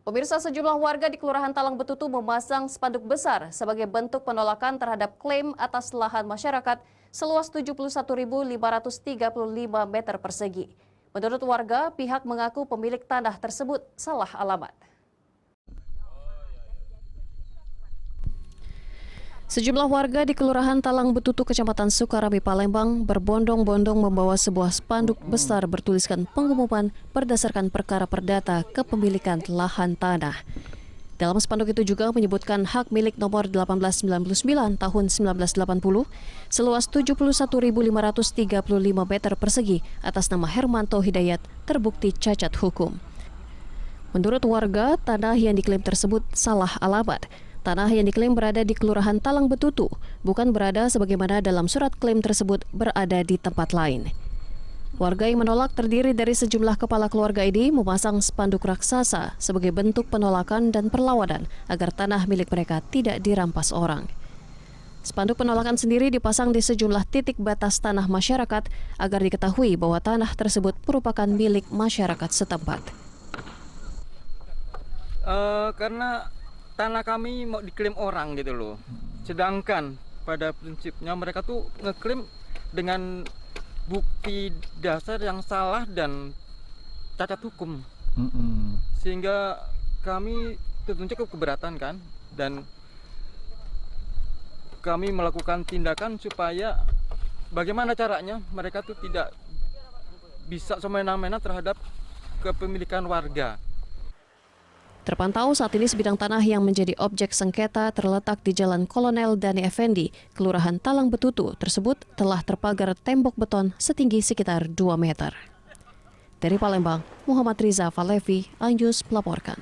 Pemirsa, sejumlah warga di Kelurahan Talang Betutu memasang spanduk besar sebagai bentuk penolakan terhadap klaim atas lahan masyarakat seluas 71.535 meter persegi. Menurut warga, pihak mengaku pemilik tanah tersebut salah alamat. Sejumlah warga di Kelurahan Talang Betutu, Kecamatan Sukarami, Palembang berbondong-bondong membawa sebuah spanduk besar bertuliskan pengumuman berdasarkan perkara perdata kepemilikan lahan tanah. Dalam spanduk itu juga menyebutkan hak milik nomor 1899 tahun 1980 seluas 71.535 meter persegi atas nama Hermanto Hidayat terbukti cacat hukum. Menurut warga, tanah yang diklaim tersebut salah alamat. Tanah yang diklaim berada di Kelurahan Talang Betutu, bukan berada sebagaimana dalam surat klaim tersebut berada di tempat lain. Warga yang menolak terdiri dari sejumlah kepala keluarga ini memasang spanduk raksasa sebagai bentuk penolakan dan perlawanan agar tanah milik mereka tidak dirampas orang. Spanduk penolakan sendiri dipasang di sejumlah titik batas tanah masyarakat agar diketahui bahwa tanah tersebut merupakan milik masyarakat setempat. Karena tanah kami mau diklaim orang gitu loh. Sedangkan pada prinsipnya mereka tuh ngeklaim dengan bukti dasar yang salah dan cacat hukum. Sehingga kami tentunya keberatan kan, dan kami melakukan tindakan supaya bagaimana caranya mereka tuh tidak bisa semena-mena terhadap kepemilikan warga. Terpantau saat ini sebidang tanah yang menjadi objek sengketa terletak di Jalan Kolonel Dani Effendi, Kelurahan Talang Betutu tersebut telah terpagar tembok beton setinggi sekitar 2 meter. Dari Palembang, Muhammad Riza Falevi, Anjus melaporkan.